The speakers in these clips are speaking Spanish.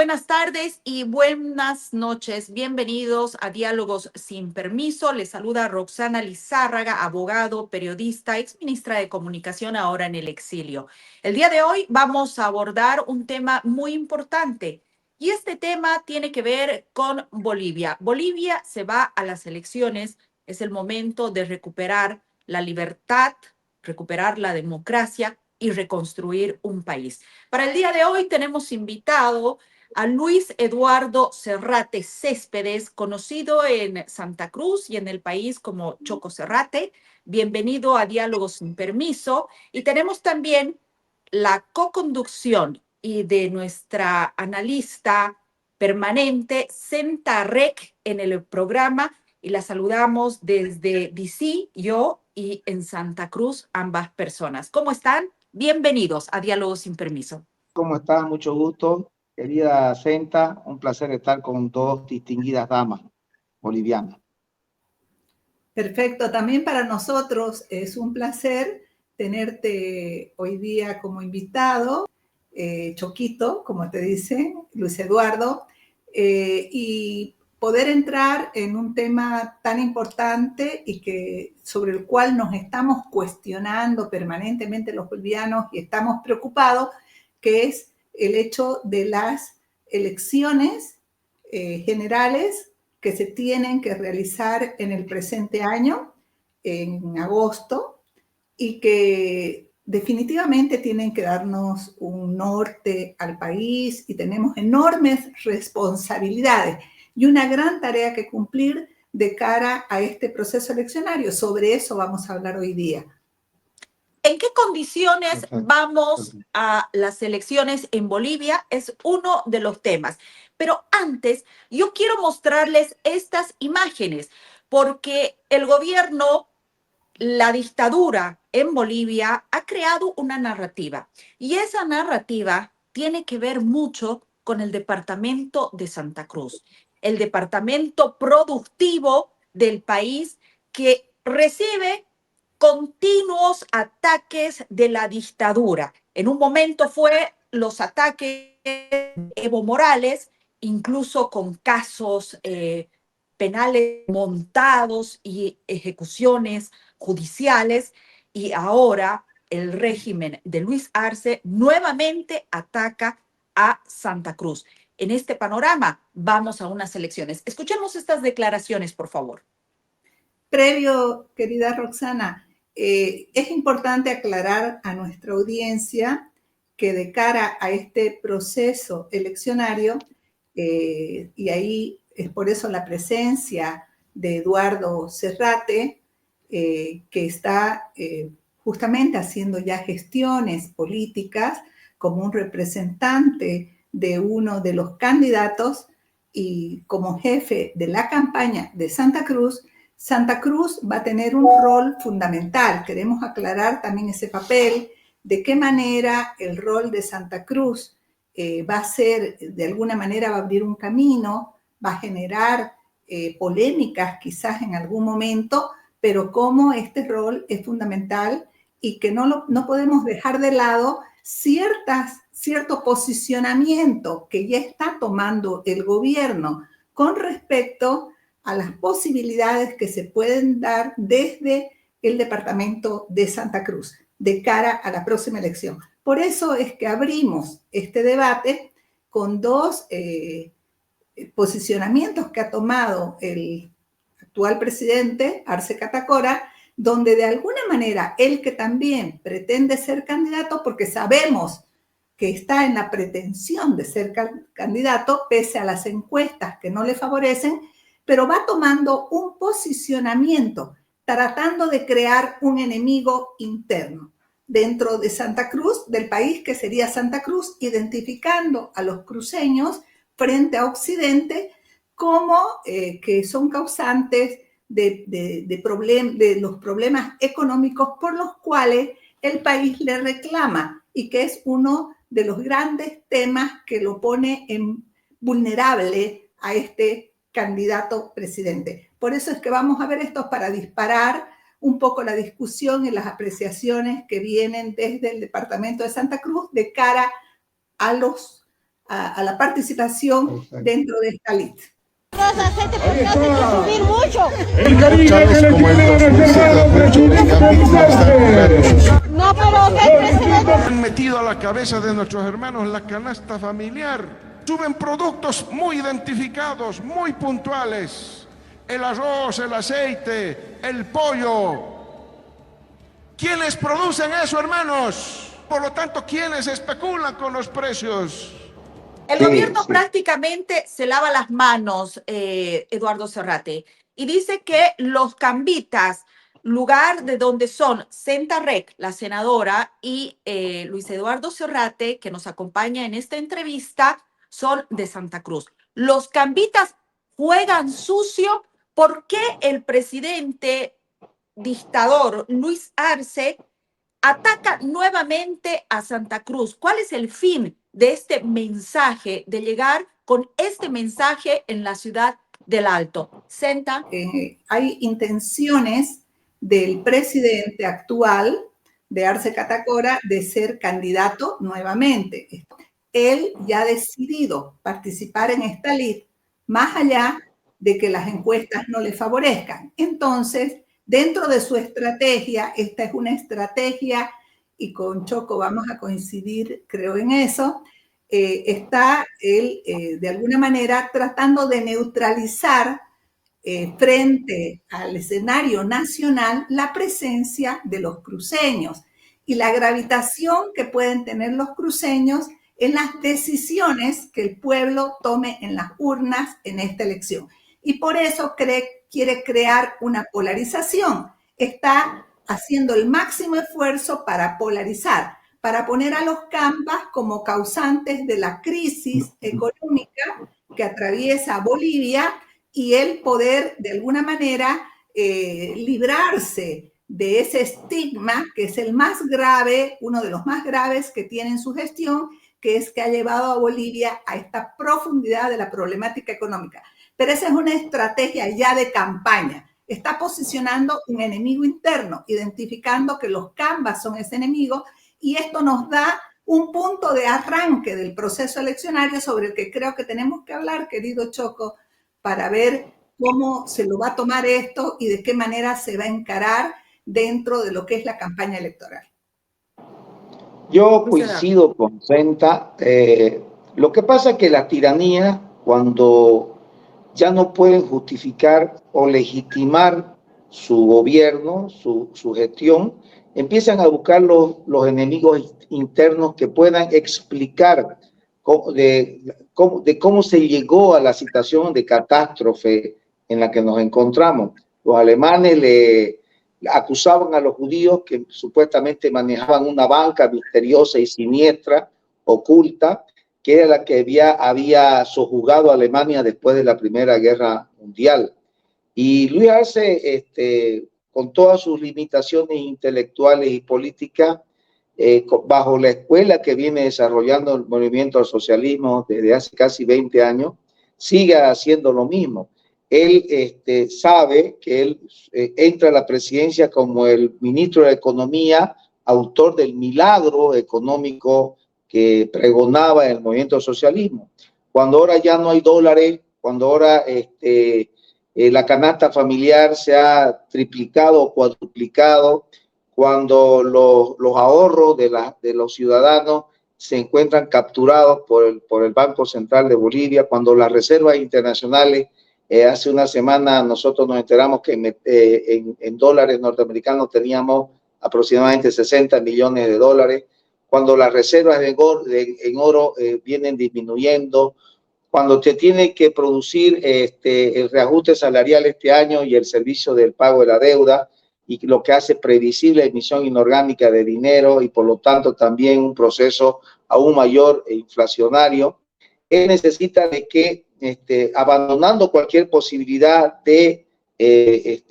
buenas tardes y buenas noches. Bienvenidos a Diálogos sin Permiso. Les saluda Roxana Lizárraga, abogado, periodista, exministra de Comunicación, ahora en el exilio. El día de hoy vamos a abordar un tema muy importante y este tema tiene que ver con Bolivia. Bolivia se va a las elecciones. Es el momento de recuperar la libertad, recuperar la democracia y reconstruir un país. Para el día de hoy tenemos invitado a Luis Eduardo Serrate Céspedes, conocido en Santa Cruz y en el país como Choco Serrate. Bienvenido a Diálogos sin Permiso. Y tenemos también la co-conducción y de nuestra analista permanente, Senta Rec, en el programa. Y la saludamos desde DC, yo, y en Santa Cruz, ambas personas. ¿Cómo están? Bienvenidos a Diálogos sin Permiso. ¿Cómo estás? Mucho gusto, querida Senta. Un placer estar con dos distinguidas damas bolivianas. Perfecto, también para nosotros es un placer tenerte hoy día como invitado, Choquito, como te dicen, Luis Eduardo, y poder entrar en un tema tan importante y sobre el cual nos estamos cuestionando permanentemente los bolivianos y estamos preocupados, que es el hecho de las elecciones generales que se tienen que realizar en el presente año, en agosto, y que definitivamente tienen que darnos un norte al país y tenemos enormes responsabilidades y una gran tarea que cumplir de cara a este proceso eleccionario. Sobre eso vamos a hablar hoy día. ¿En qué condiciones vamos a las elecciones en Bolivia? Es uno de los temas. Pero antes, yo quiero mostrarles estas imágenes, porque el gobierno, la dictadura en Bolivia ha creado una narrativa. Y esa narrativa tiene que ver mucho con el departamento de Santa Cruz, el departamento productivo del país que recibe continuos ataques de la dictadura. En un momento fue los ataques de Evo Morales, incluso con casos penales montados y ejecuciones judiciales, y ahora el régimen de Luis Arce nuevamente ataca a Santa Cruz. En este panorama vamos a unas elecciones. Escuchemos estas declaraciones, por favor. Previo, querida Roxana, es importante aclarar a nuestra audiencia que de cara a este proceso eleccionario, y ahí es por eso la presencia de Eduardo Serrate, que está justamente haciendo ya gestiones políticas como un representante de uno de los candidatos y como jefe de la campaña de Santa Cruz. Santa Cruz va a tener un rol fundamental. Queremos aclarar también ese papel, de qué manera el rol de Santa Cruz va a ser, de alguna manera va a abrir un camino, va a generar polémicas quizás en algún momento, pero cómo este rol es fundamental y que no podemos dejar de lado cierto posicionamiento que ya está tomando el gobierno con respecto a las posibilidades que se pueden dar desde el departamento de Santa Cruz de cara a la próxima elección. Por eso es que abrimos este debate con dos posicionamientos que ha tomado el actual presidente, Arce Catacora, donde de alguna manera él, que también pretende ser candidato, porque sabemos que está en la pretensión de ser candidato, pese a las encuestas que no le favorecen, pero va tomando un posicionamiento, tratando de crear un enemigo interno dentro de Santa Cruz, del país que sería Santa Cruz, identificando a los cruceños frente a Occidente como que son causantes de los problemas económicos por los cuales el país le reclama y que es uno de los grandes temas que lo pone vulnerable a este candidato presidente. Por eso es que vamos a ver esto para disparar un poco la discusión y las apreciaciones que vienen desde el departamento de Santa Cruz de cara a a la participación dentro de esta lista. Los aceites porque hacen que subir mucho. El cariño que le tienen a nuestro hermano presidente. No, pero ¿qué presidente? Han metido a la cabeza de nuestros hermanos la canasta familiar. Suben productos muy identificados, muy puntuales. El arroz, el aceite, el pollo. ¿Quiénes producen eso, hermanos? Por lo tanto, ¿quiénes especulan con los precios? El gobierno prácticamente se lava las manos, Eduardo Serrate, y dice que los cambitas, lugar de donde son Senta Rec, la senadora, y Luis Eduardo Serrate, que nos acompaña en esta entrevista, son de Santa Cruz. Los cambitas juegan sucio. ¿Por qué el presidente dictador Luis Arce ataca nuevamente a Santa Cruz? ¿Cuál es el fin de este mensaje, de llegar con este mensaje en la ciudad del Alto? Senta. Hay intenciones del presidente actual de Arce Catacora de ser candidato nuevamente. Él ya ha decidido participar en esta lista, más allá de que las encuestas no le favorezcan. Entonces, dentro de su estrategia, esta es una estrategia, y con Choco vamos a coincidir, creo en eso, está él de alguna manera tratando de neutralizar frente al escenario nacional la presencia de los cruceños y la gravitación que pueden tener los cruceños en las decisiones que el pueblo tome en las urnas en esta elección. Y por eso quiere crear una polarización. Está haciendo el máximo esfuerzo para polarizar, para poner a los campas como causantes de la crisis económica que atraviesa Bolivia y el poder, de alguna manera, librarse de ese estigma que es el más grave, uno de los más graves que tiene en su gestión, que es que ha llevado a Bolivia a esta profundidad de la problemática económica. Pero esa es una estrategia ya de campaña. Está posicionando un enemigo interno, identificando que los cambas son ese enemigo, y esto nos da un punto de arranque del proceso eleccionario sobre el que creo que tenemos que hablar, querido Choco, para ver cómo se lo va a tomar esto y de qué manera se va a encarar dentro de lo que es la campaña electoral. Yo coincido con Senta. Lo que pasa es que la tiranía, cuando ya no pueden justificar o legitimar su gobierno, su gestión, empiezan a buscar los enemigos internos que puedan explicar de cómo se llegó a la situación de catástrofe en la que nos encontramos. Los alemanes le acusaban a los judíos que supuestamente manejaban una banca misteriosa y siniestra, oculta, que era la que había sojugado a Alemania después de la Primera Guerra Mundial. Y Luis Arce, con todas sus limitaciones intelectuales y políticas, bajo la escuela que viene desarrollando el movimiento al socialismo desde hace casi 20 años, sigue haciendo lo mismo. Él sabe que él entra a la presidencia como el ministro de Economía, autor del milagro económico que pregonaba el movimiento al socialismo. Cuando ahora ya no hay dólares, cuando ahora la canasta familiar se ha triplicado o cuadruplicado, cuando los ahorros de los ciudadanos se encuentran capturados por el Banco Central de Bolivia, cuando las reservas internacionales, hace una semana nosotros nos enteramos que en dólares norteamericanos teníamos aproximadamente 60 millones de dólares, cuando las reservas en oro vienen disminuyendo, cuando te tiene que producir el reajuste salarial este año y el servicio del pago de la deuda, y lo que hace previsible la emisión inorgánica de dinero y por lo tanto también un proceso aún mayor e inflacionario, él necesita de que, abandonando cualquier posibilidad de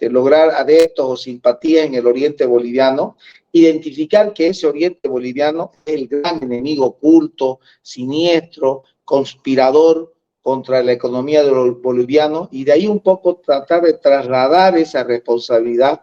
lograr adeptos o simpatía en el oriente boliviano, identificar que ese oriente boliviano es el gran enemigo oculto, siniestro, conspirador contra la economía de los bolivianos, y de ahí un poco tratar de trasladar esa responsabilidad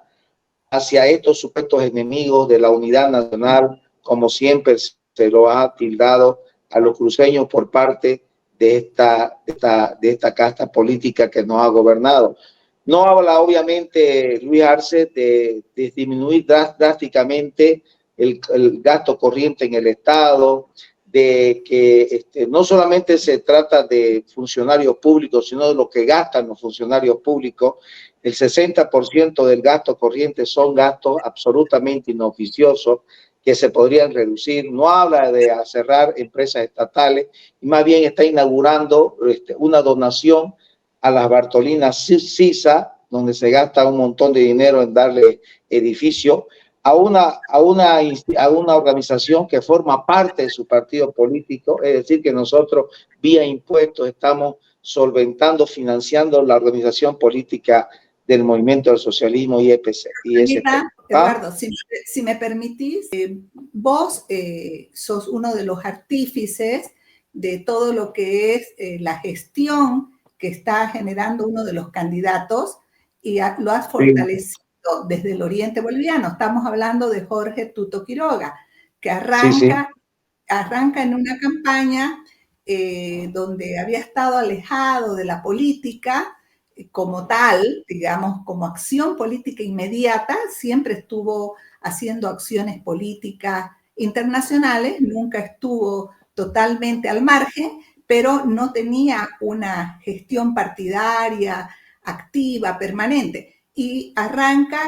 hacia estos supuestos enemigos de la unidad nacional, como siempre se lo ha tildado a los cruceños por parte de esta casta política que nos ha gobernado. No habla, obviamente, Luis Arce, de disminuir drásticamente el gasto corriente en el Estado, de que no solamente se trata de funcionarios públicos, sino de lo que gastan los funcionarios públicos. El 60% del gasto corriente son gastos absolutamente inoficiosos que se podrían reducir. No habla de cerrar empresas estatales, y más bien está inaugurando una donación a las Bartolinas Sisa, donde se gasta un montón de dinero en darle edificio a una organización que forma parte de su partido político. Es decir, que nosotros vía impuestos estamos solventando, financiando la organización política del Movimiento del Socialismo ISP. Eduardo, si me permitís, vos sos uno de los artífices de todo lo que es la gestión que está generando uno de los candidatos y lo has fortalecido desde el oriente boliviano. Estamos hablando de Jorge Tuto Quiroga, que arranca en una campaña donde había estado alejado de la política como tal, digamos, como acción política inmediata. Siempre estuvo haciendo acciones políticas internacionales, nunca estuvo totalmente al margen, pero no tenía una gestión partidaria activa, permanente. Y arranca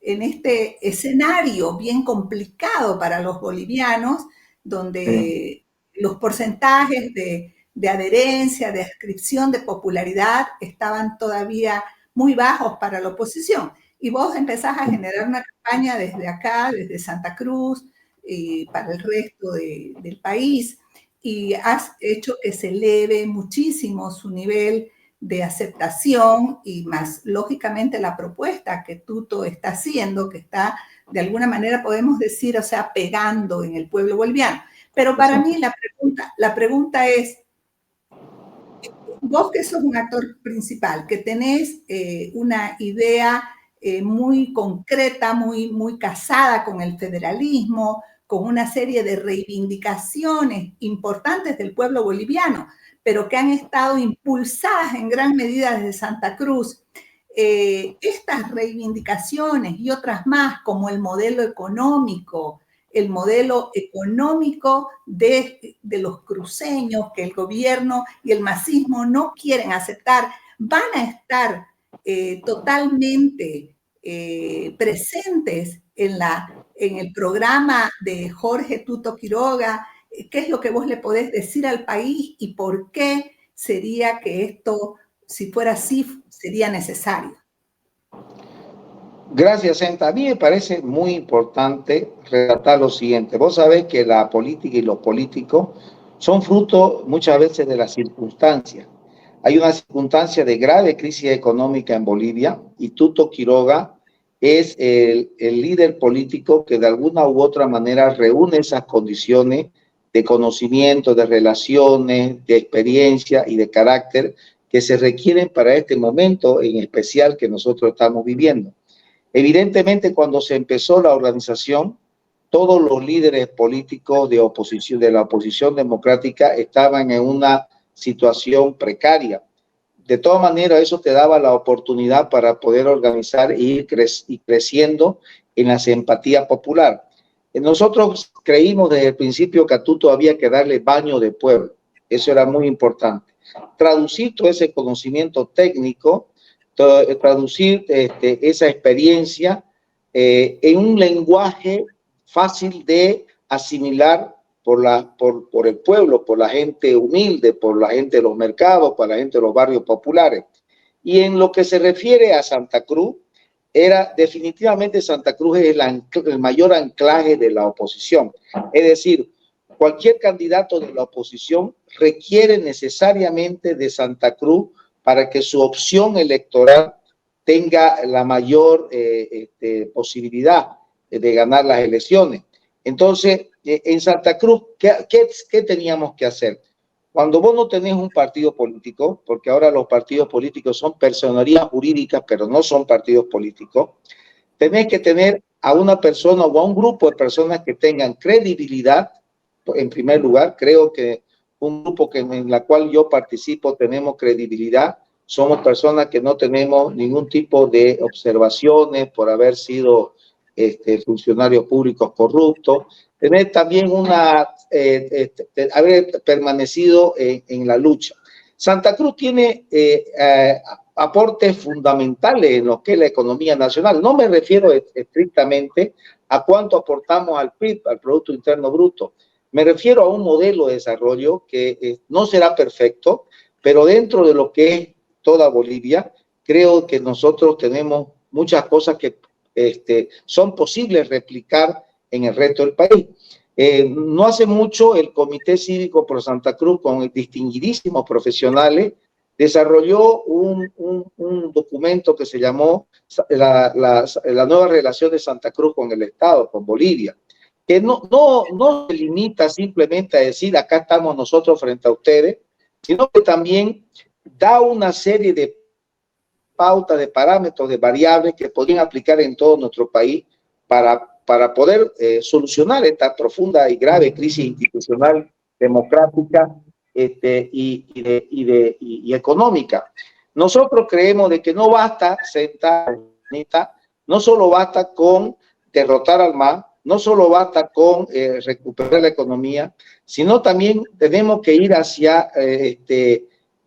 en este escenario bien complicado para los bolivianos, donde los porcentajes de adherencia, de adscripción, de popularidad estaban todavía muy bajos para la oposición. Y vos empezás a generar una campaña desde acá, desde Santa Cruz, para el resto del país, y has hecho que se eleve muchísimo su nivel de aceptación y más, lógicamente, la propuesta que Tuto está haciendo, que está, de alguna manera, podemos decir, o sea, pegando en el pueblo boliviano. Pero para mí la pregunta es, vos que sos un actor principal, que tenés una idea muy concreta, muy casada con el federalismo, con una serie de reivindicaciones importantes del pueblo boliviano, pero que han estado impulsadas en gran medida desde Santa Cruz. Estas reivindicaciones y otras más, como el modelo económico de los cruceños, que el gobierno y el masismo no quieren aceptar, van a estar totalmente presentes en el programa de Jorge Tuto Quiroga. ¿Qué es lo que vos le podés decir al país y por qué sería que esto, si fuera así, sería necesario? Gracias, Senta. A mí me parece muy importante relatar lo siguiente. Vos sabés que la política y los políticos son fruto muchas veces de las circunstancias. Hay una circunstancia de grave crisis económica en Bolivia y Tuto Quiroga es el líder político que de alguna u otra manera reúne esas condiciones de conocimiento, de relaciones, de experiencia y de carácter que se requieren para este momento en especial que nosotros estamos viviendo. Evidentemente, cuando se empezó la organización, todos los líderes políticos de la oposición democrática estaban en una situación precaria. De todas maneras, eso te daba la oportunidad para poder organizar e ir creciendo en la simpatía popular. Nosotros creímos desde el principio que a Tuto había que darle baño de pueblo. Eso era muy importante. Traducir todo ese conocimiento técnico, traducir esa experiencia en un lenguaje fácil de asimilar por el pueblo, por la gente humilde, por la gente de los mercados, por la gente de los barrios populares. Y en lo que se refiere a Santa Cruz, definitivamente Santa Cruz es el mayor anclaje de la oposición. Es decir, cualquier candidato de la oposición requiere necesariamente de Santa Cruz para que su opción electoral tenga la mayor posibilidad de ganar las elecciones. Entonces, en Santa Cruz, ¿qué teníamos que hacer? Cuando vos no tenés un partido político, porque ahora los partidos políticos son personerías jurídicas, pero no son partidos políticos, tenés que tener a una persona o a un grupo de personas que tengan credibilidad, en primer lugar. Creo que un grupo en la cual yo participo tenemos credibilidad. Somos personas que no tenemos ningún tipo de observaciones por haber sido funcionarios públicos corruptos. Tener también haber permanecido en la lucha. Santa Cruz tiene aportes fundamentales en lo que es la economía nacional. No me refiero estrictamente a cuánto aportamos al PIB, al Producto Interno Bruto. Me refiero a un modelo de desarrollo que no será perfecto, pero dentro de lo que es toda Bolivia, creo que nosotros tenemos muchas cosas que son posibles replicar en el resto del país. No hace mucho el Comité Cívico Pro Santa Cruz, con distinguidísimos profesionales, desarrolló un documento que se llamó la nueva relación de Santa Cruz con el Estado, con Bolivia, que no se limita simplemente a decir acá estamos nosotros frente a ustedes, sino que también da una serie de pautas, de parámetros, de variables que podrían aplicar en todo nuestro país para poder solucionar esta profunda y grave crisis institucional, democrática y económica. Nosotros creemos de que no basta sentar, no solo basta con derrotar al MAS, no solo basta con recuperar la economía, sino también tenemos que ir hacia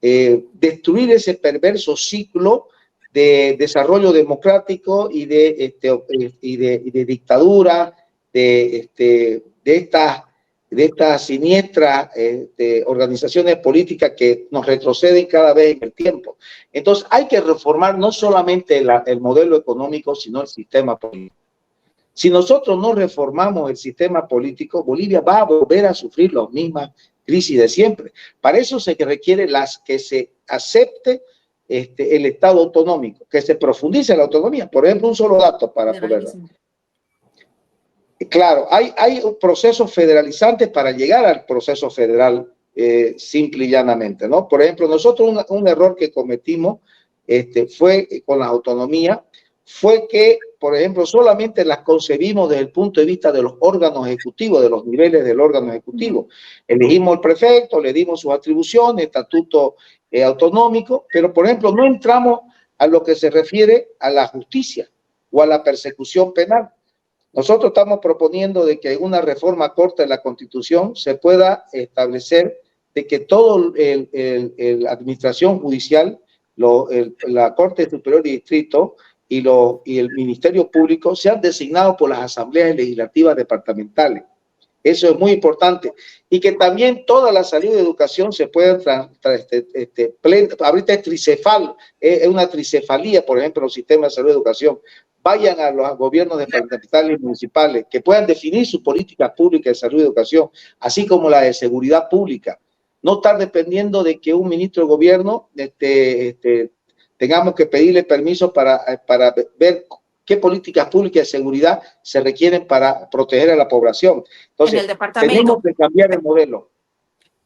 destruir ese perverso ciclo de desarrollo democrático y de dictadura, de estas siniestras organizaciones políticas que nos retroceden cada vez en el tiempo. Entonces hay que reformar no solamente el modelo económico, sino el sistema político. Si nosotros no reformamos el sistema político, Bolivia va a volver a sufrir las mismas crisis de siempre. Para eso se requiere que se acepte el Estado autonómico, que se profundice la autonomía. Por ejemplo, un solo dato para poderlo. Claro, hay procesos federalizantes para llegar al proceso federal simple y llanamente, ¿no? Por ejemplo, nosotros un error que cometimos fue con la autonomía, fue que, por ejemplo, solamente las concebimos desde el punto de vista de los órganos ejecutivos, de los niveles del órgano ejecutivo. Elegimos al prefecto, le dimos sus atribuciones, estatuto autonómico, pero, por ejemplo, no entramos a lo que se refiere a la justicia o a la persecución penal. Nosotros estamos proponiendo de que en una reforma corta de la Constitución se pueda establecer de que toda la administración judicial, la Corte Superior de Distrito y el Ministerio Público sean designados por las asambleas legislativas departamentales. Eso es muy importante. Y que también toda la salud de educación se pueda ahorita es tricefal, es una tricefalía, por ejemplo, en los sistemas de salud y educación. Vayan a los gobiernos departamentales y municipales que puedan definir sus políticas públicas de salud y educación, así como la de seguridad pública. No estar dependiendo de que un ministro de gobierno tengamos que pedirle permiso para ver qué políticas públicas de seguridad se requieren para proteger a la población. Entonces, tenemos que cambiar el modelo.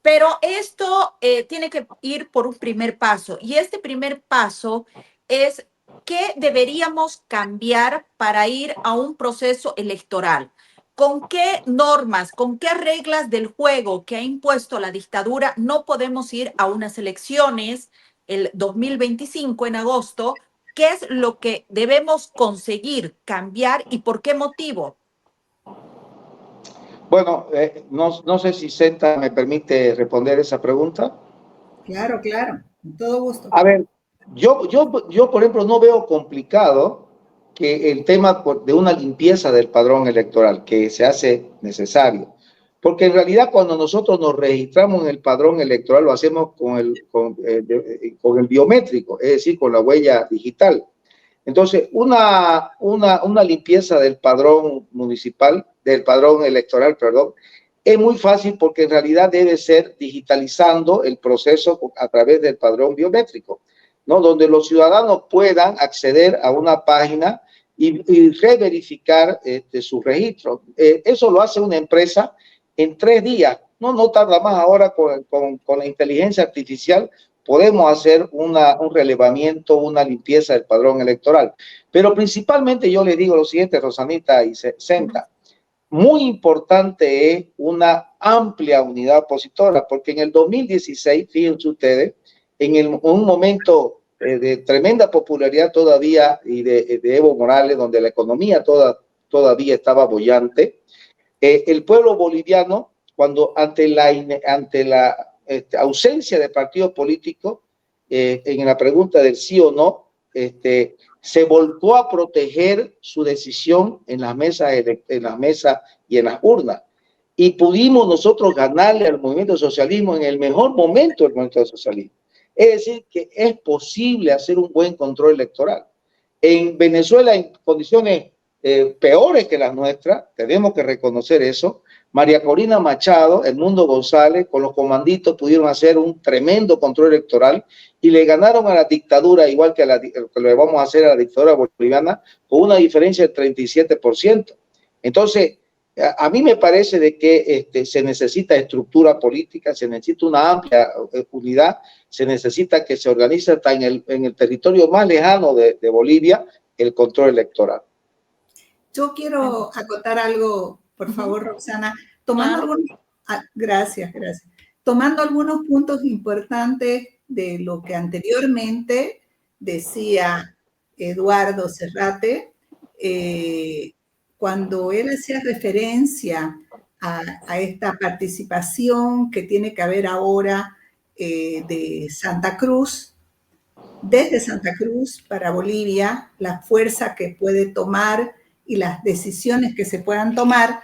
Pero esto tiene que ir por un primer paso, y este primer paso es qué deberíamos cambiar para ir a un proceso electoral. ¿Con qué normas, con qué reglas del juego que ha impuesto la dictadura no podemos ir a unas elecciones el 2025 en agosto? ¿Qué es lo que debemos conseguir cambiar y por qué motivo? Bueno, no sé si Senta me permite responder esa pregunta. Claro, claro, con todo gusto. A ver, yo, por ejemplo, no veo complicado que el tema de una limpieza del padrón electoral, que se hace necesario. Porque en realidad cuando nosotros nos registramos en el padrón electoral lo hacemos con el biométrico, es decir, con la huella digital. Entonces, una limpieza del padrón municipal, del padrón electoral, perdón, es muy fácil porque en realidad debe ser digitalizando el proceso a través del padrón biométrico, ¿no? Donde los ciudadanos puedan acceder a una página y reverificar su registro. Eso lo hace una empresa en 3 días. No tarda más. Ahora con la inteligencia artificial podemos hacer un relevamiento, una limpieza del padrón electoral. Pero principalmente yo le digo lo siguiente, Rosanita y Senta, muy importante es una amplia unidad opositora, porque en el 2016, fíjense ustedes, un momento de tremenda popularidad todavía y de Evo Morales, donde la economía todavía estaba boyante, el pueblo boliviano, cuando ante la ausencia de partidos políticos, en la pregunta del sí o no, se volcó a proteger su decisión en las mesas y en las urnas. Y pudimos nosotros ganarle al movimiento del socialismo en el mejor momento del movimiento del socialismo. Es decir, que es posible hacer un buen control electoral. En Venezuela, en condiciones peores que las nuestras, tenemos que reconocer eso. María Corina Machado, Edmundo González, con los comanditos pudieron hacer un tremendo control electoral y le ganaron a la dictadura, igual que le vamos a hacer a la dictadura boliviana, con una diferencia del 37%. Entonces, a mí me parece de que se necesita estructura política, se necesita una amplia unidad, se necesita que se organice hasta en el territorio más lejano de Bolivia el control electoral. Yo quiero acotar algo, por favor, Roxana, tomando gracias. Tomando algunos puntos importantes de lo que anteriormente decía Eduardo Serrate, cuando él hacía referencia a esta participación que tiene que haber ahora de Santa Cruz, desde Santa Cruz para Bolivia, la fuerza que puede tomar y las decisiones que se puedan tomar,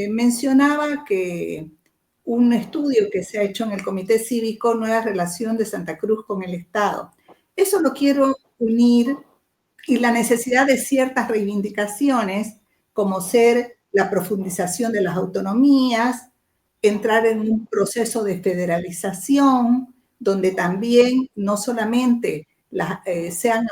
mencionaba que un estudio que se ha hecho en el Comité Cívico, Nueva Relación de Santa Cruz con el Estado. Eso lo quiero unir y la necesidad de ciertas reivindicaciones, como ser la profundización de las autonomías, entrar en un proceso de federalización, donde también no solamente sean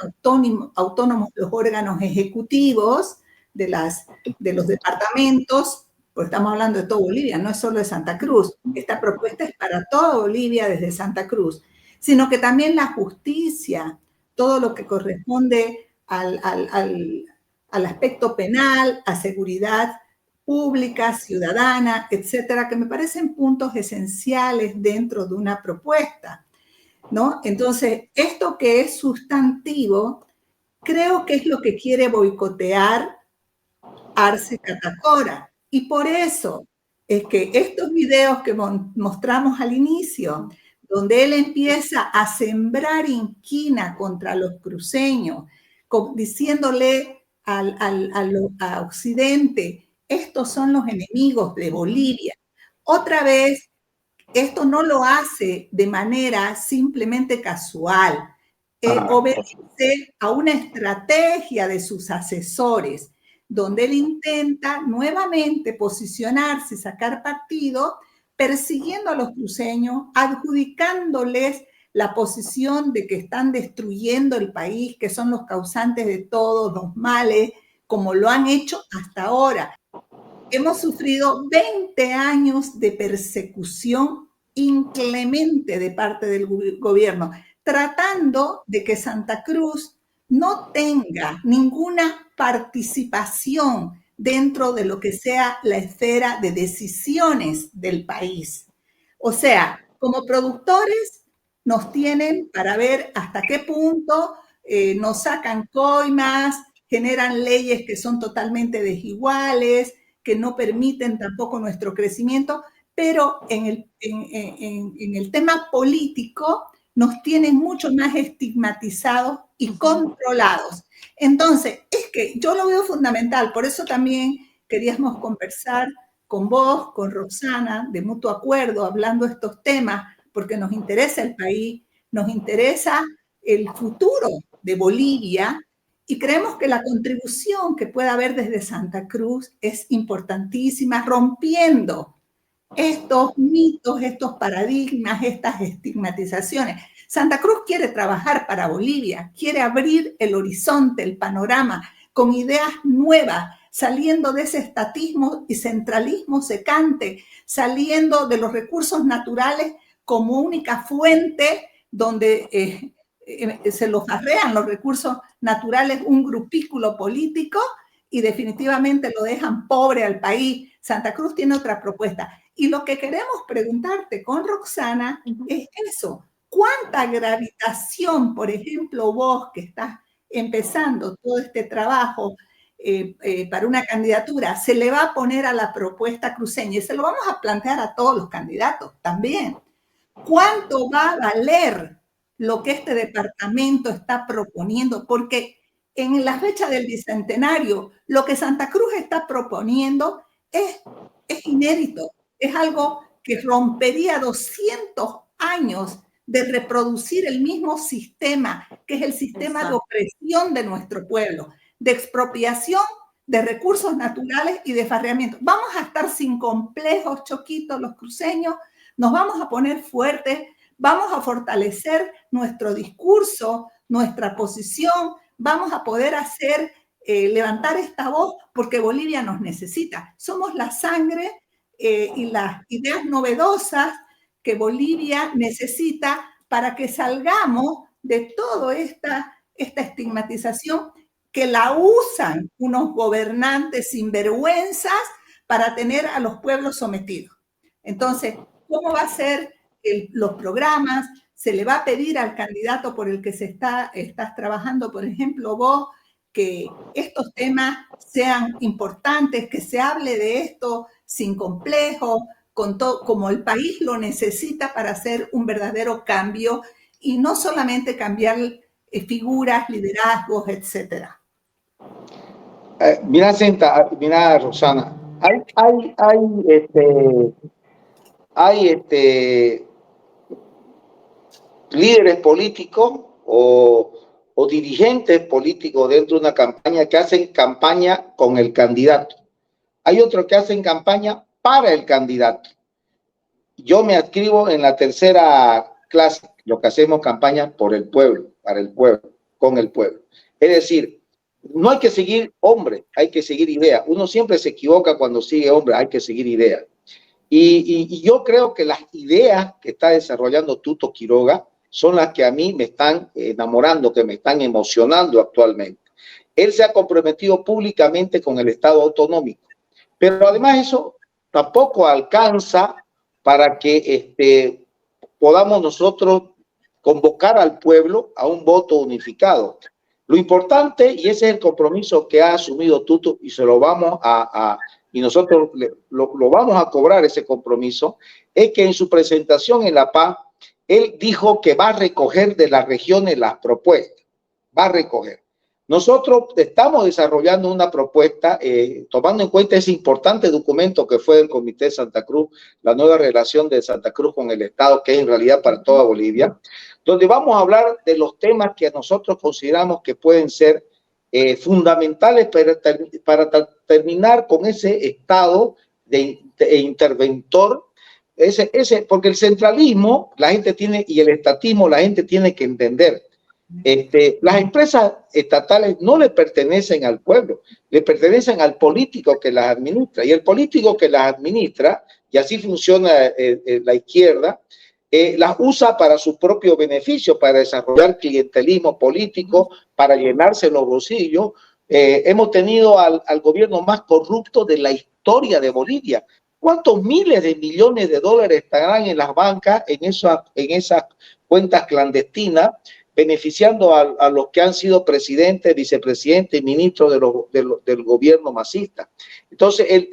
autónomos los órganos ejecutivos de los departamentos, porque estamos hablando de toda Bolivia, no es solo de Santa Cruz. Esta propuesta es para toda Bolivia desde Santa Cruz, sino que también la justicia, todo lo que corresponde al aspecto penal, a seguridad pública, ciudadana, etcétera, que me parecen puntos esenciales dentro de una propuesta, ¿no? Entonces, esto que es sustantivo, creo que es lo que quiere boicotear Arce Catacora. Y por eso es que estos videos que mostramos al inicio, donde él empieza a sembrar inquina contra los cruceños, diciéndole a Occidente, estos son los enemigos de Bolivia. Otra vez, esto no lo hace de manera simplemente casual, obedece a una estrategia de sus asesores, donde él intenta nuevamente posicionarse y sacar partido, persiguiendo a los cruceños, adjudicándoles la posición de que están destruyendo el país, que son los causantes de todos los males, como lo han hecho hasta ahora. Hemos sufrido 20 años de persecución inclemente de parte del gobierno, tratando de que Santa Cruz no tenga ninguna participación dentro de lo que sea la esfera de decisiones del país. O sea, como productores nos tienen para ver hasta qué punto nos sacan coimas, generan leyes que son totalmente desiguales, que no permiten tampoco nuestro crecimiento, pero en el tema político nos tienen mucho más estigmatizados y controlados. Entonces, es que yo lo veo fundamental, por eso también queríamos conversar con vos, con Roxana, de mutuo acuerdo, hablando de estos temas, porque nos interesa el país, nos interesa el futuro de Bolivia, y creemos que la contribución que pueda haber desde Santa Cruz es importantísima, rompiendo estos mitos, estos paradigmas, estas estigmatizaciones. Santa Cruz quiere trabajar para Bolivia, quiere abrir el horizonte, el panorama, con ideas nuevas, saliendo de ese estatismo y centralismo secante, saliendo de los recursos naturales como única fuente donde se los arrean los recursos naturales un grupículo político, y definitivamente lo dejan pobre al país. Santa Cruz tiene otra propuesta. Y lo que queremos preguntarte con Roxana es eso. ¿Cuánta gravitación, por ejemplo, vos que estás empezando todo este trabajo para una candidatura, se le va a poner a la propuesta cruceña? Y se lo vamos a plantear a todos los candidatos también. ¿Cuánto va a valer lo que este departamento está proponiendo? Porque en la fecha del bicentenario, lo que Santa Cruz está proponiendo es inédito. Es algo que rompería 200 años de reproducir el mismo sistema, que es el sistema de opresión de nuestro pueblo, de expropiación de recursos naturales y de farreamiento. Vamos a estar sin complejos, Choquito, los cruceños, nos vamos a poner fuertes, vamos a fortalecer nuestro discurso, nuestra posición, vamos a poder hacer, levantar esta voz porque Bolivia nos necesita. Somos la sangre y las ideas novedosas que Bolivia necesita para que salgamos de toda esta estigmatización que la usan unos gobernantes sinvergüenzas para tener a los pueblos sometidos. Entonces, ¿cómo va a ser los programas? Se le va a pedir al candidato por el que estás trabajando, por ejemplo, vos, que estos temas sean importantes, que se hable de esto sin complejo, como el país lo necesita para hacer un verdadero cambio y no solamente cambiar figuras, liderazgos, etcétera. Mira, mira, Roxana, hay líderes políticos o dirigentes políticos dentro de una campaña que hacen campaña con el candidato. Hay otros que hacen campaña para el candidato. Yo me adscribo en la tercera clase, lo que hacemos campaña por el pueblo, para el pueblo, con el pueblo. Es decir, no hay que seguir hombres, hay que seguir ideas. Uno siempre se equivoca cuando sigue hombres, hay que seguir ideas. Y yo creo que las ideas que está desarrollando Tuto Quiroga son las que a mí me están enamorando, que me están emocionando actualmente. Él se ha comprometido públicamente con el Estado autonómico, pero además eso tampoco alcanza para que podamos nosotros convocar al pueblo a un voto unificado. Lo importante, y ese es el compromiso que ha asumido Tuto, y se lo vamos y nosotros lo vamos a cobrar ese compromiso, es que en su presentación en La Paz, él dijo que va a recoger de las regiones las propuestas, va a recoger. Nosotros estamos desarrollando una propuesta, tomando en cuenta ese importante documento que fue del Comité de Santa Cruz, la nueva relación de Santa Cruz con el Estado, que es en realidad para toda Bolivia, donde vamos a hablar de los temas que nosotros consideramos que pueden ser fundamentales para terminar con ese estado de interventor, porque el centralismo la gente tiene, y el estatismo la gente tiene que entender. Las empresas estatales no le pertenecen al pueblo, le pertenecen al político que las administra, y el político que las administra, y así funciona la izquierda, las usa para su propio beneficio, para desarrollar clientelismo político, para llenarse los bolsillos. Hemos tenido al gobierno más corrupto de la historia de Bolivia. ¿Cuántos miles de millones de dólares estarán en las bancas, en esas cuentas clandestinas, beneficiando a los que han sido presidentes, vicepresidentes y ministros del gobierno masista? Entonces,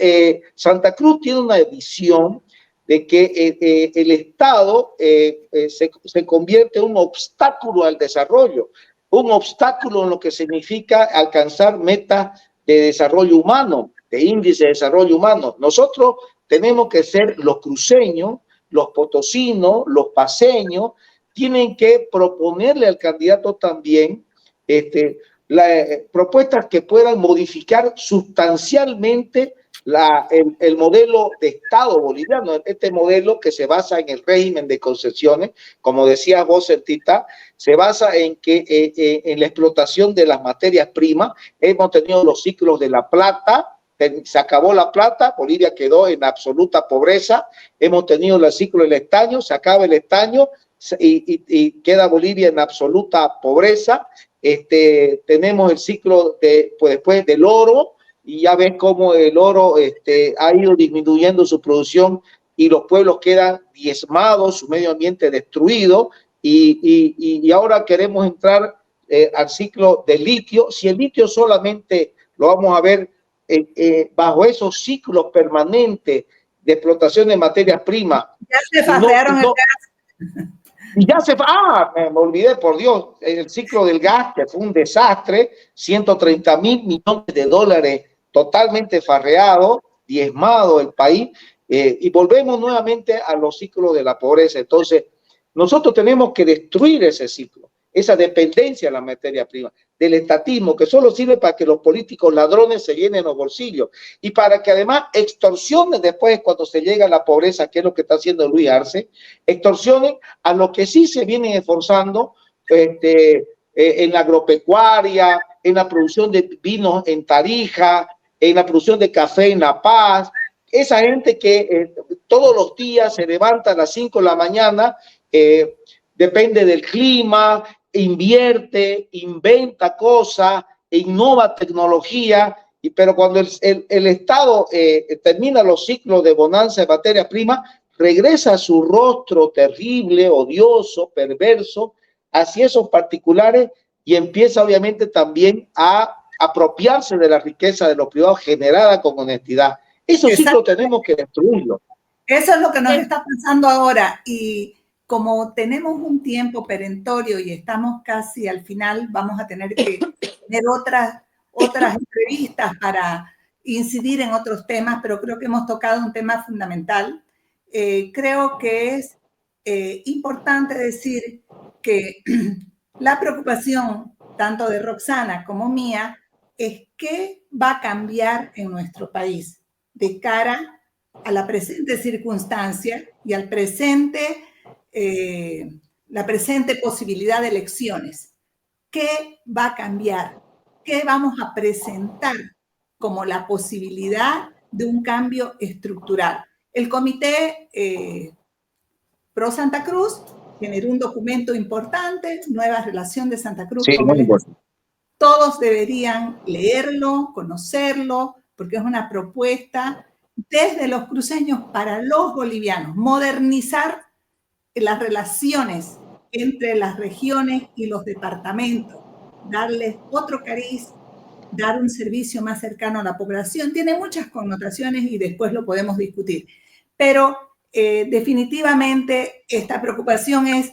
Santa Cruz tiene una visión de que el Estado se convierte en un obstáculo al desarrollo, un obstáculo en lo que significa alcanzar metas de desarrollo humano, de índice de desarrollo humano. Nosotros tenemos que ser los cruceños, los potosinos, los paceños, tienen que proponerle al candidato también propuestas que puedan modificar sustancialmente el modelo de Estado boliviano, este modelo que se basa en el régimen de concesiones, como decía vos, Tita, se basa en en la explotación de las materias primas. Hemos tenido los ciclos de la plata, se acabó la plata, Bolivia quedó en absoluta pobreza. Hemos tenido el ciclo del estaño, se acaba el estaño y queda Bolivia en absoluta pobreza. Tenemos el ciclo después del oro, y ya ves cómo el oro ha ido disminuyendo su producción y los pueblos quedan diezmados, su medio ambiente destruido, y ahora queremos entrar al ciclo del litio. Si el litio solamente lo vamos a ver bajo esos ciclos permanentes de explotación de materias primas. Ya se farrearon el gas. Y ya me olvidé, por Dios, el ciclo del gas, que fue un desastre, 130.000 millones de dólares totalmente farreado, diezmado el país, y volvemos nuevamente a los ciclos de la pobreza. Entonces, nosotros tenemos que destruir ese ciclo, esa dependencia de la materia prima, del estatismo, que solo sirve para que los políticos ladrones se llenen los bolsillos y para que además extorsionen después cuando se llega a la pobreza, que es lo que está haciendo Luis Arce, extorsionen a los que sí se vienen esforzando en la agropecuaria, en la producción de vinos en Tarija, en la producción de café en La Paz. Esa gente que todos los días se levanta a las 5 de la mañana, depende del clima, invierte, inventa cosas, innova tecnología, pero cuando el Estado termina los ciclos de bonanza de materias primas, regresa a su rostro terrible, odioso, perverso, hacia esos particulares y empieza obviamente también a apropiarse de la riqueza de los privados generada con honestidad. Esos ciclos tenemos que destruirlos. Eso es lo que nos está pasando ahora, y como tenemos un tiempo perentorio y estamos casi al final, vamos a tener que tener otras entrevistas para incidir en otros temas, pero creo que hemos tocado un tema fundamental. Creo que es importante decir que la preocupación tanto de Roxana como mía es qué va a cambiar en nuestro país de cara a la presente circunstancia y al la presente posibilidad de elecciones. ¿Qué va a cambiar? ¿Qué vamos a presentar como la posibilidad de un cambio estructural? El Comité Pro Santa Cruz generó un documento importante, Nueva Relación de Santa Cruz. Sí, muy bueno. Todos deberían leerlo, conocerlo, porque es una propuesta desde los cruceños para los bolivianos, modernizar las relaciones entre las regiones y los departamentos, darles otro cariz, dar un servicio más cercano a la población. Tiene muchas connotaciones y después lo podemos discutir. Pero definitivamente esta preocupación es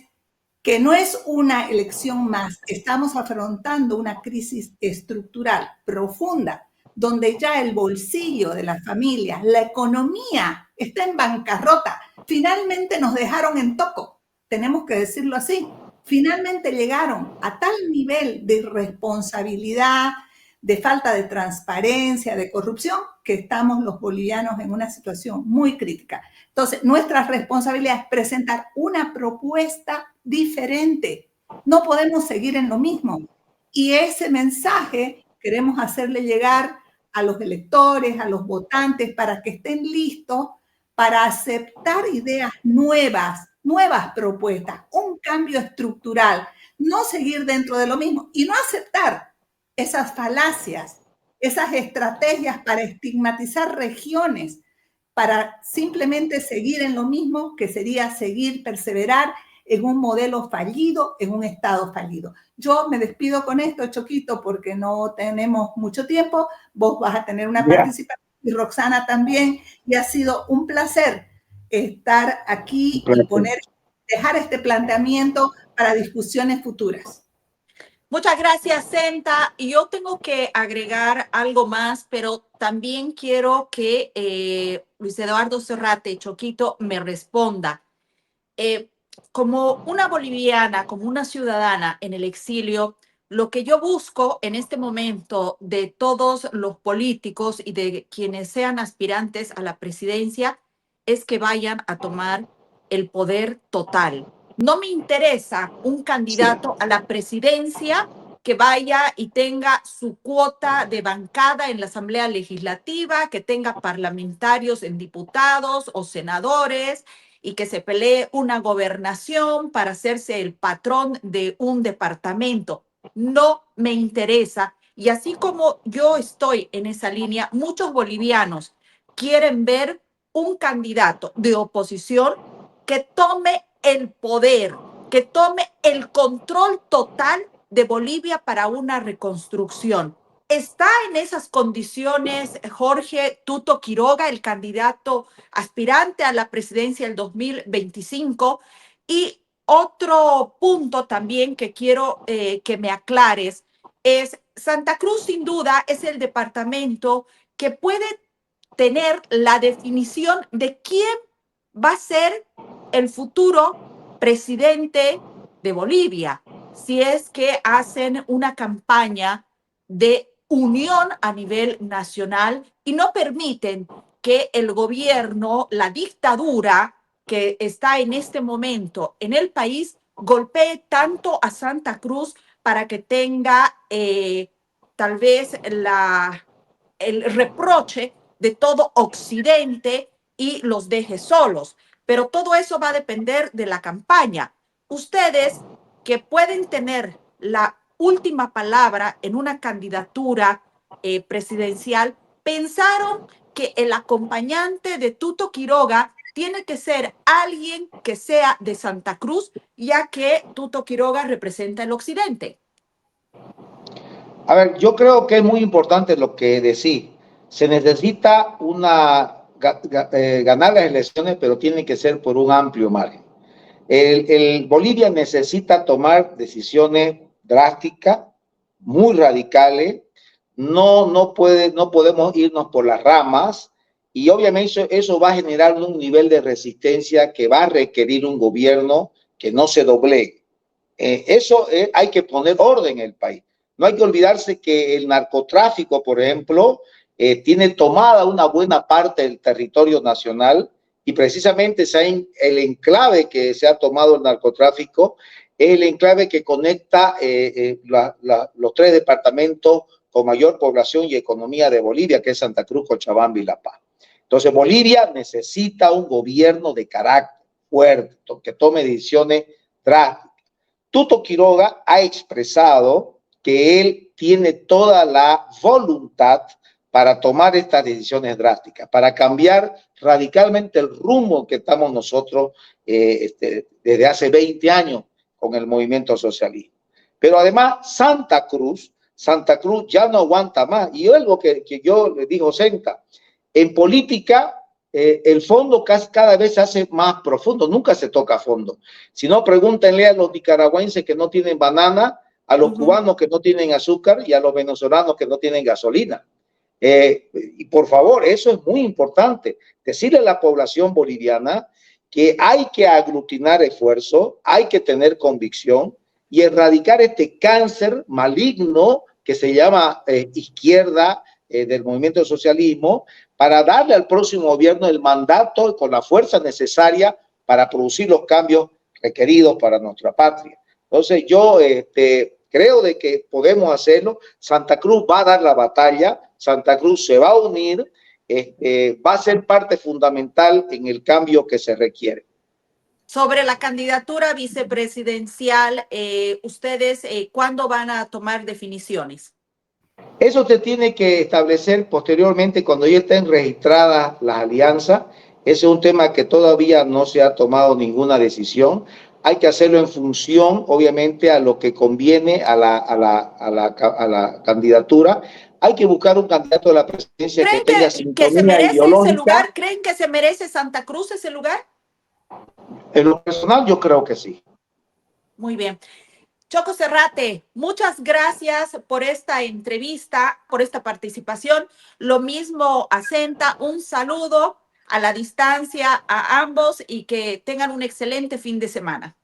que no es una elección más, estamos afrontando una crisis estructural profunda, donde ya el bolsillo de las familias, la economía está en bancarrota. Finalmente nos dejaron en toco, tenemos que decirlo así. Finalmente llegaron a tal nivel de irresponsabilidad, de falta de transparencia, de corrupción, que estamos los bolivianos en una situación muy crítica. Entonces, nuestra responsabilidad es presentar una propuesta diferente. No podemos seguir en lo mismo. Y ese mensaje queremos hacerle llegar a los electores, a los votantes, para que estén listos para aceptar ideas nuevas propuestas, un cambio estructural, no seguir dentro de lo mismo y no aceptar esas falacias, esas estrategias para estigmatizar regiones, para simplemente seguir en lo mismo, que sería perseverar en un modelo fallido, en un Estado fallido. Yo me despido con esto, Choquito, porque no tenemos mucho tiempo. Vos vas a tener una participación y Roxana también, y ha sido un placer estar aquí y dejar este planteamiento para discusiones futuras. Muchas gracias, Senta. Y yo tengo que agregar algo más, pero también quiero que Luis Eduardo Serrate, Choquito, me responda. Como una boliviana, como una ciudadana en el exilio, lo que yo busco en este momento de todos los políticos y de quienes sean aspirantes a la presidencia es que vayan a tomar el poder total. No me interesa un candidato a la presidencia que vaya y tenga su cuota de bancada en la Asamblea Legislativa, que tenga parlamentarios en diputados o senadores y que se pelee una gobernación para hacerse el patrón de un departamento. No me interesa Y así como yo estoy en esa línea, muchos bolivianos quieren ver un candidato de oposición que tome el poder, que tome el control total de Bolivia para una reconstrucción. ¿Está en esas condiciones Jorge Tuto Quiroga, el candidato aspirante a la presidencia del 2025? Y otro punto también que quiero que me aclares es, Santa Cruz sin duda es el departamento que puede tener la definición de quién va a ser el futuro presidente de Bolivia, si es que hacen una campaña de unión a nivel nacional y no permiten que el gobierno, la dictadura que está en este momento en el país, golpee tanto a Santa Cruz para que tenga tal vez el reproche de todo Occidente y los deje solos. Pero todo eso va a depender de la campaña. Ustedes que pueden tener la última palabra en una candidatura presidencial, pensaron que el acompañante de Tuto Quiroga tiene que ser alguien que sea de Santa Cruz, ya que Tuto Quiroga representa el occidente. A ver, yo creo que es muy importante lo que decís. Se necesita ganar las elecciones, pero tiene que ser por un amplio margen. Bolivia necesita tomar decisiones drásticas, muy radicales. No podemos irnos por las ramas, y obviamente eso va a generar un nivel de resistencia que va a requerir un gobierno que no se doblegue. Hay que poner orden en el país. No hay que olvidarse que el narcotráfico, por ejemplo, tiene tomada una buena parte del territorio nacional, y precisamente el enclave que se ha tomado el narcotráfico es el enclave que conecta los tres departamentos con mayor población y economía de Bolivia, que es Santa Cruz, Cochabamba y La Paz. Entonces, Bolivia necesita un gobierno de carácter fuerte, que tome decisiones drásticas. Tuto Quiroga ha expresado que él tiene toda la voluntad para tomar estas decisiones drásticas, para cambiar radicalmente el rumbo que estamos nosotros desde hace 20 años con el movimiento socialista. Pero además Santa Cruz ya no aguanta más. Y algo que yo le digo, Senta, en política el fondo cada vez se hace más profundo, nunca se toca a fondo. Si no, pregúntenle a los nicaragüenses que no tienen banana, a los cubanos que no tienen azúcar y a los venezolanos que no tienen gasolina. Y por favor, eso es muy importante, decirle a la población boliviana que hay que aglutinar esfuerzo, hay que tener convicción y erradicar este cáncer maligno que se llama izquierda del movimiento del socialismo, para darle al próximo gobierno el mandato con la fuerza necesaria para producir los cambios requeridos para nuestra patria. Entonces yo creo de que podemos hacerlo. Santa Cruz va a dar la batalla, Santa Cruz se va a unir, va a ser parte fundamental en el cambio que se requiere. Sobre la candidatura vicepresidencial, ¿ustedes cuándo van a tomar definiciones? Eso se tiene que establecer posteriormente cuando ya estén registradas las alianzas. Ese es un tema que todavía no se ha tomado ninguna decisión. Hay que hacerlo en función, obviamente, a lo que conviene a la candidatura. Hay que buscar un candidato de la presidencia que tenga sintonía ideológica. ¿Creen que se merece Santa Cruz ese lugar? En lo personal, yo creo que sí. Muy bien. Choco Serrate, muchas gracias por esta entrevista, por esta participación. Lo mismo a Senta, un saludo a la distancia a ambos y que tengan un excelente fin de semana.